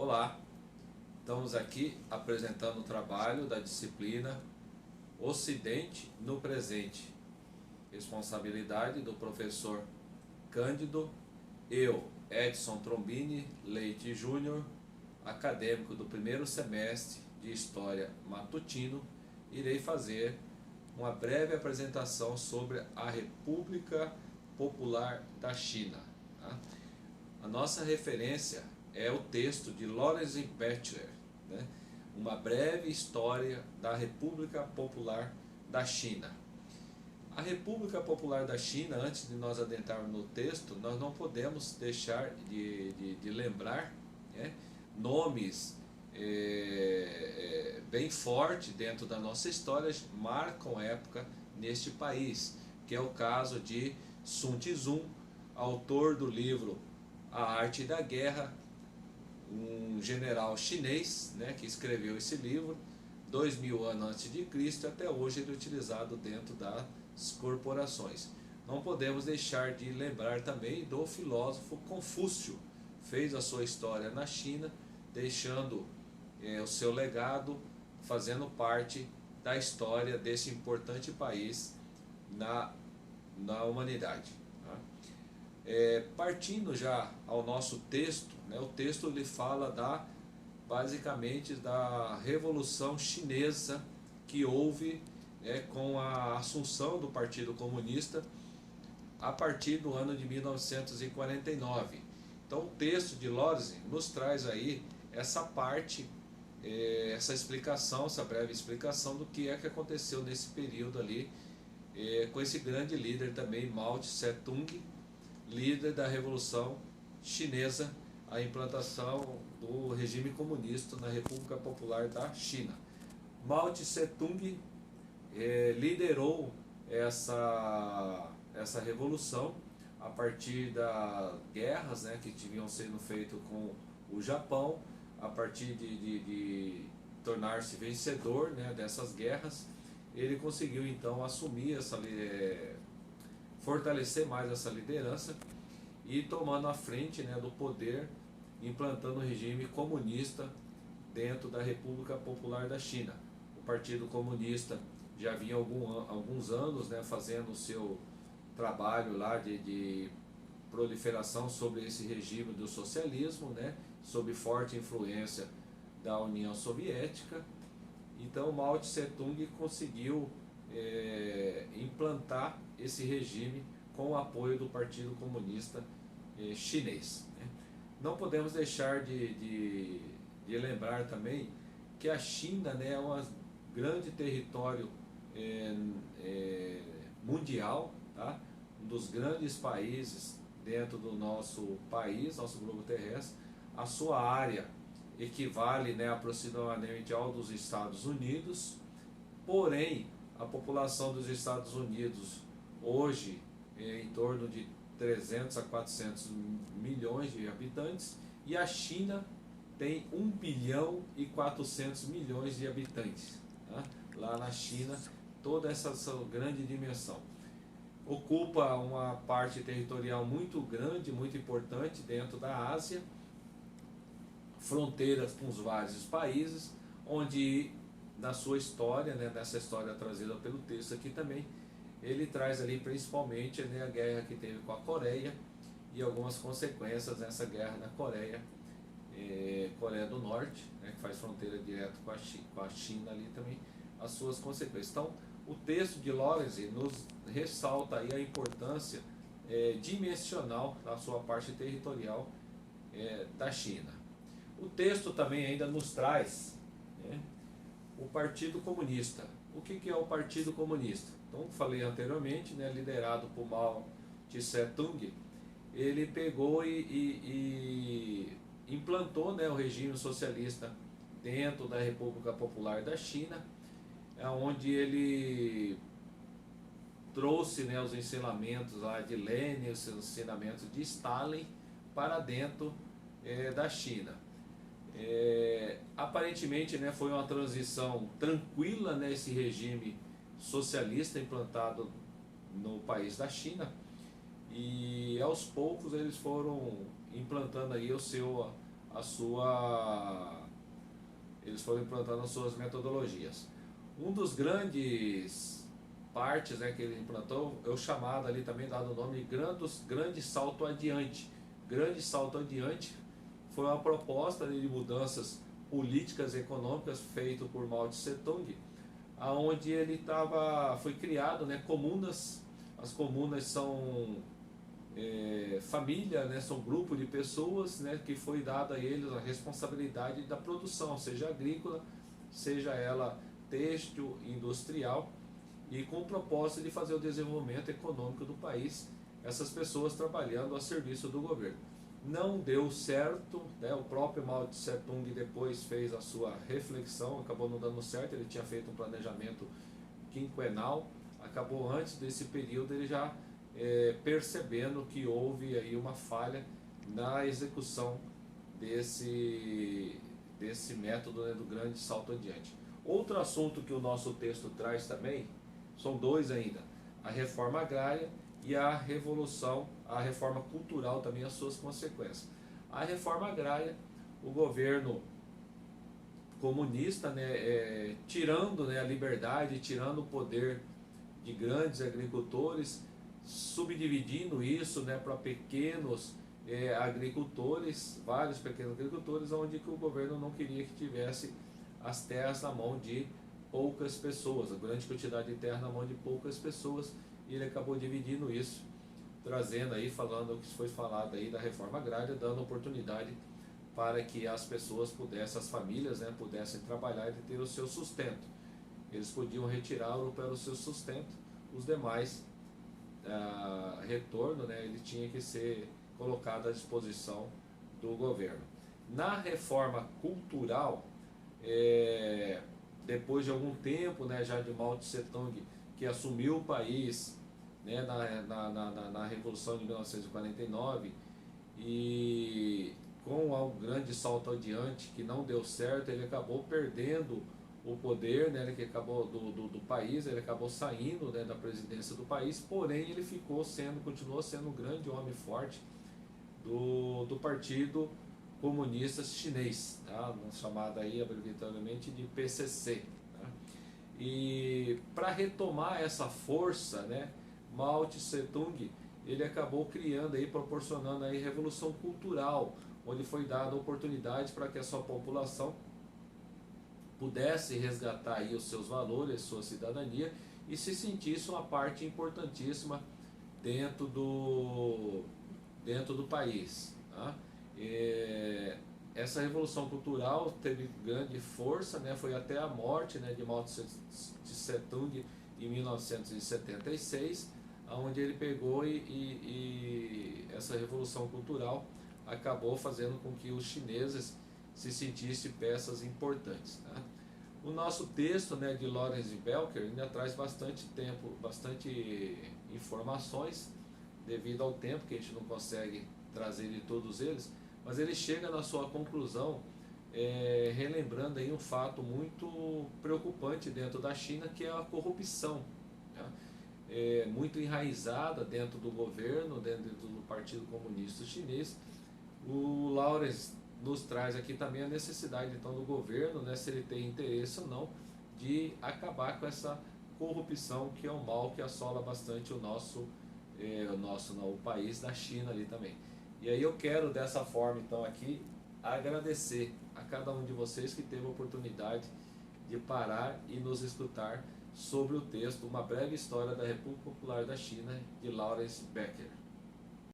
Olá, estamos aqui apresentando o trabalho da disciplina Ocidente no Presente, responsabilidade do professor Cândido, eu, Edson Trombini Leite Júnior, acadêmico do primeiro semestre de História Matutino, irei fazer uma breve apresentação sobre a República Popular da China. Tá? A nossa referência é o texto de Lawrence Batchelor, né? Uma breve história da República Popular da China. A República Popular da China, antes de nós adentrarmos no texto, nós não podemos deixar de lembrar, né, nomes bem fortes dentro da nossa história, marcam época neste país, que é o caso de Sun Tzu, autor do livro A Arte da Guerra, um general chinês, né, que escreveu esse livro 2000 anos antes de Cristo, até hoje ele é utilizado dentro das corporações. Não podemos deixar de lembrar também do filósofo Confúcio, fez a sua história na China, deixando o seu legado, fazendo parte da história desse importante país na humanidade. Partindo já ao nosso texto, né, o texto ele fala basicamente da Revolução Chinesa que houve, com a assunção do Partido Comunista a partir do ano de 1949. Então o texto de Lawrence nos traz aí essa parte, essa explicação, essa breve explicação do que aconteceu nesse período ali, com esse grande líder também, Mao Tse-tung, líder da Revolução Chinesa, a implantação do regime comunista na República Popular da China. Mao Tse-tung liderou essa revolução a partir das guerras, né, que tinham sendo feitas com o Japão, a partir de tornar-se vencedor, né, dessas guerras. Ele conseguiu então assumir fortalecer mais essa liderança e tomando a frente, né, do poder, implantando o regime comunista dentro da República Popular da China. O Partido Comunista já vinha alguns anos, né, fazendo o seu trabalho lá de proliferação sobre esse regime do socialismo, né, sob forte influência da União Soviética. Então Mao Tse-tung conseguiu implantar esse regime com o apoio do Partido Comunista Chinês. Né? Não podemos deixar de lembrar também que a China, né, é um grande território mundial, tá? Um dos grandes países dentro do nosso país, nosso globo terrestre. A sua área equivale, né, aproximadamente ao dos Estados Unidos, porém a população dos Estados Unidos hoje é em torno de 300 a 400 milhões de habitantes, e a China tem 1 bilhão e 400 milhões de habitantes. Tá? Lá na China, toda essa grande dimensão. Ocupa uma parte territorial muito grande, muito importante dentro da Ásia, fronteiras com os vários países, onde na sua história, né, nessa história trazida pelo texto aqui também, ele traz ali principalmente, né, a guerra que teve com a Coreia e algumas consequências nessa guerra na Coreia, Coreia do Norte, né, que faz fronteira direto com a China ali também, as suas consequências. Então o texto de Lawrence nos ressalta aí a importância dimensional da sua parte territorial da China. O texto também ainda nos traz, né, o Partido Comunista. O que é o Partido Comunista? Então, falei anteriormente, né, liderado por Mao Tse-tung, ele pegou e implantou, né, o regime socialista dentro da República Popular da China, onde ele trouxe, né, os ensinamentos lá de Lenin, os ensinamentos de Stalin para dentro da China. Aparentemente, né, foi uma transição tranquila nesse regime socialista implantado no país da China, e aos poucos eles foram implantando aí a sua, eles foram implantando as suas metodologias. Um dos grandes partes, né, que ele implantou é o chamado ali também dado o nome de grande salto adiante. Grande salto adiante foi uma proposta ali de mudanças políticas e econômicas feito por Mao Tse Tung, aonde foi criado, né, comunas. As comunas são família, né, são grupo de pessoas, né, que foi dada a eles a responsabilidade da produção, seja agrícola, seja ela têxtil, industrial, e com o propósito de fazer o desenvolvimento econômico do país, essas pessoas trabalhando a serviço do governo. Não deu certo, né? O próprio Mao Tse Tung depois fez a sua reflexão, acabou não dando certo, ele tinha feito um planejamento quinquenal, acabou antes desse período ele já percebendo que houve aí uma falha na execução desse método, né, do grande salto adiante. Outro assunto que o nosso texto traz também, são dois ainda, a reforma agrária e a reforma cultural também, as suas consequências. A reforma agrária, o governo comunista, né, tirando, né, a liberdade, tirando o poder de grandes agricultores, subdividindo isso, né, para pequenos agricultores, vários pequenos agricultores, onde que o governo não queria que tivesse as terras na mão de poucas pessoas, a grande quantidade de terra na mão de poucas pessoas, e ele acabou dividindo isso, trazendo aí, falando o que foi falado aí da reforma agrária, dando oportunidade para que as pessoas pudessem, as famílias, né, pudessem trabalhar e ter o seu sustento. Eles podiam retirá-lo para o seu sustento, os demais retorno, né, ele tinha que ser colocado à disposição do governo. Na reforma cultural, depois de algum tempo, né, já de Mao Tse Tung, que assumiu o país, né, na Revolução de 1949, e com um grande salto adiante que não deu certo, ele acabou perdendo o poder, né, ele acabou do país, ele acabou saindo, né, da presidência do país, porém ele continuou sendo um grande homem forte do Partido Comunista Chinês, tá? Chamado aí abreviadamente de PCC. Tá? E para retomar essa força, né, Mao Tse Tung, ele acabou criando aí, proporcionando aí revolução cultural, onde foi dada oportunidade para que a sua população pudesse resgatar aí os seus valores, sua cidadania, e se sentisse uma parte importantíssima dentro do país. Tá? Essa revolução cultural teve grande força, né? Foi até a morte, né, de Mao Tse Tung em 1976, onde ele pegou e essa revolução cultural acabou fazendo com que os chineses se sentissem peças importantes. Né? O nosso texto, né, de Lawrence Belker ainda traz bastante informações, devido ao tempo que a gente não consegue trazer de todos eles, mas ele chega na sua conclusão relembrando aí um fato muito preocupante dentro da China, que é a corrupção, né? Muito enraizada dentro do governo, dentro do Partido Comunista Chinês. O Lawrence nos traz aqui também a necessidade então do governo, né, se ele tem interesse ou não, de acabar com essa corrupção, que é um mal que assola bastante o país da China ali também. E aí eu quero dessa forma então aqui agradecer a cada um de vocês que teve a oportunidade de parar e nos escutar sobre o texto Uma Breve História da República Popular da China, de Lawrence Becker.